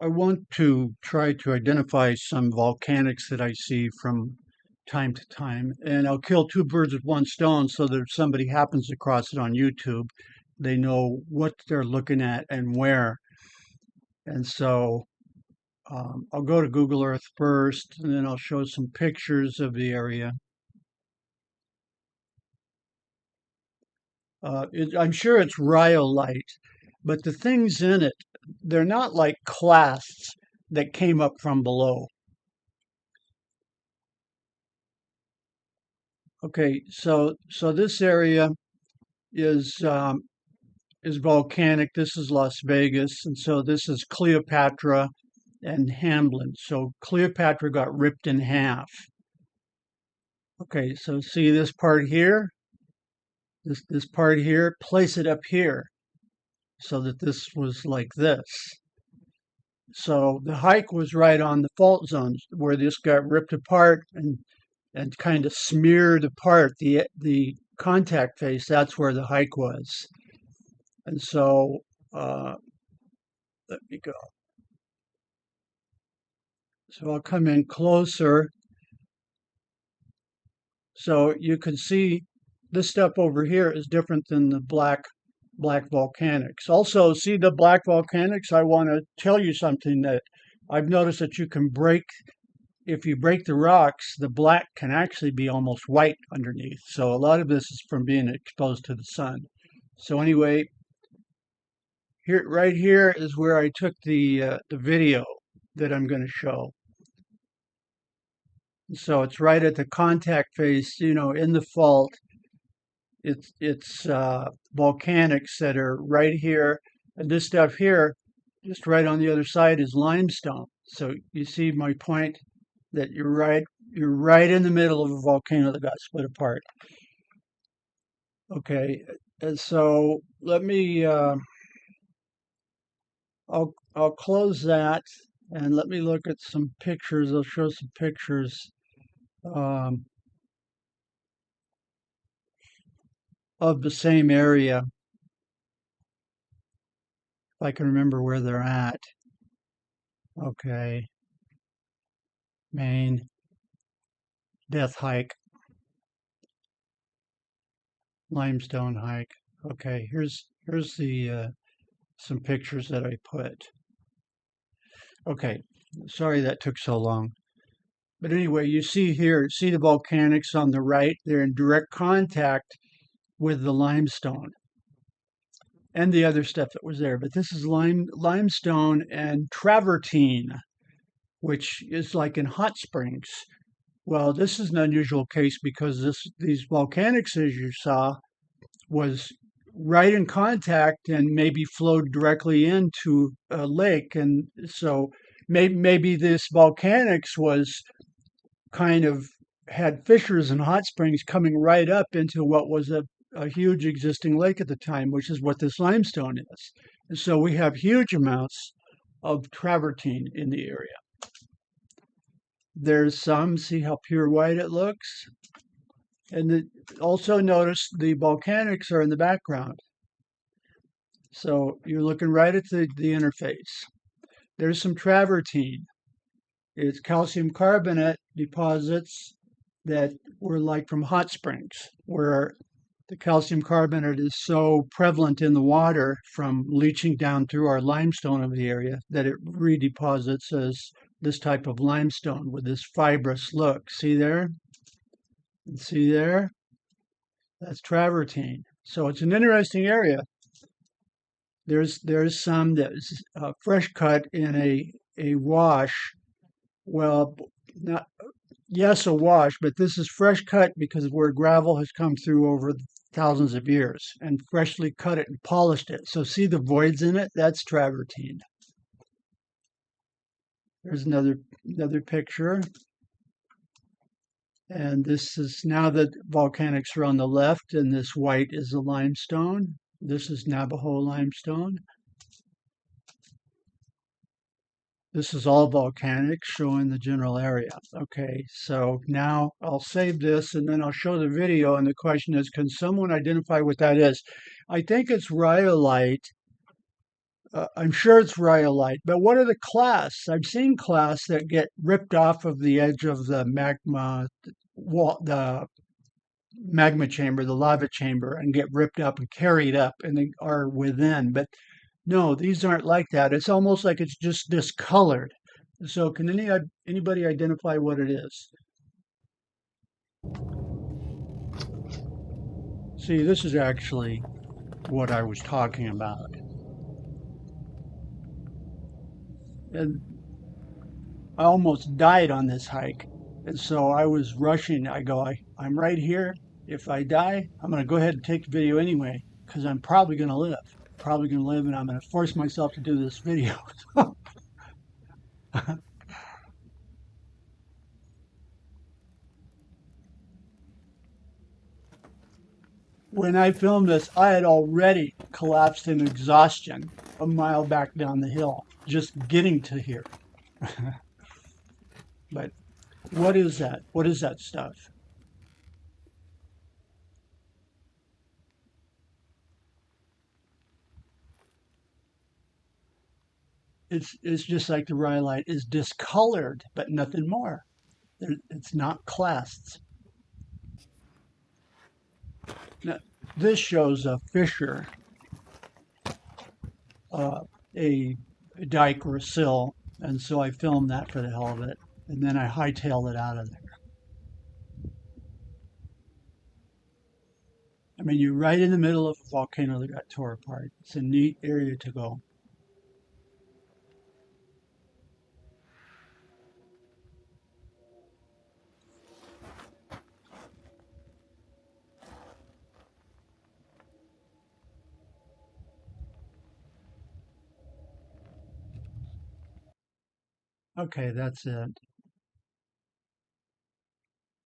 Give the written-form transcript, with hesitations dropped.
I want to try to identify some volcanics that I see from time to time, and I'll kill two birds with one stone so that if somebody happens across it on YouTube, they know what they're looking at and where. And so I'll go to Google Earth first, and then I'll show some pictures of the area. I'm sure it's rhyolite, but the things in it, they're not like clasts that came up from below. Okay, so this area is is volcanic. This is Las Vegas, and so this is Cleopatra and Hamblin. So Cleopatra got ripped in half. Okay, so see this part here, this part here, place it up here so that this was like this. So the hike was right on the fault zones where this got ripped apart and kind of smeared apart the contact face. That's where the hike was. And so let me go. So I'll come in closer. So you can see this stuff over here is different than the black volcanics. Also, see the black volcanics, I want to tell you something that I've noticed that you can break, if you break the rocks, the black can actually be almost white underneath. So a lot of this is from being exposed to the sun. So anyway, here, right here is where I took the video that I'm going to show. So it's right at the contact face, you know, in the fault. It's volcanics that are right here, and this stuff here, just right on the other side, is limestone. So you see my point that you're right in the middle of a volcano that got split apart. Okay, and so let me I'll close that and let me look at some pictures. I'll show some pictures um, of the same area, if I can remember where they're at. Okay, Maine, Death Hike, Limestone Hike. Okay, here's the some pictures that I put. Okay, sorry that took so long. But anyway, you see here, see the volcanics on the right, they're in direct contact with the limestone and the other stuff that was there. But this is limestone and travertine, which is like in hot springs. Well, this is an unusual case because these volcanics, as you saw, was right in contact and maybe flowed directly into a lake. And so maybe this volcanics was kind of had fissures and hot springs coming right up into what was a huge existing lake at the time, which is what this limestone is. And so we have huge amounts of travertine in the area. There's some, see how pure white it looks? And also notice the volcanics are in the background. So you're looking right at the interface. There's some travertine. It's calcium carbonate deposits that were like from hot springs, where the calcium carbonate is so prevalent in the water from leaching down through our limestone of the area that it redeposits as this type of limestone with this fibrous look. See there? And see there? That's travertine. So it's an interesting area. There's some that's fresh cut in a wash. Well, not yes, a wash, but this is fresh cut because where gravel has come through over thousands of years and freshly cut it and polished it. So see the voids in it? That's travertine. There's another picture. And this is now that volcanics are on the left, and this white is the limestone. This is Navajo limestone. This is all volcanic, showing the general area. Okay, so now I'll save this and then I'll show the video. And the question is, can someone identify what that is? I think it's rhyolite, I'm sure it's rhyolite, but what are the clasts? I've seen clasts that get ripped off of the edge of the magma chamber, the lava chamber, and get ripped up and carried up and they are within. But no, these aren't like that. It's almost like it's just discolored. So can anybody identify what it is? See, this is actually what I was talking about. And I almost died on this hike. And so I was rushing. I'm right here. If I die, I'm going to go ahead and take the video anyway, because I'm probably going to live. Probably going to live, and I'm going to force myself to do this video. When I filmed this, I had already collapsed in exhaustion a mile back down the hill, just getting to here. But what is that? What is that stuff? It's just like the rhyolite is discolored, but nothing more. It's not clasts. Now, this shows a fissure, uh, a dike or a sill, and so I filmed that for the hell of it, and then I hightailed it out of there. I mean, you're right in the middle of a volcano that got tore apart. It's a neat area to go. Okay, that's it.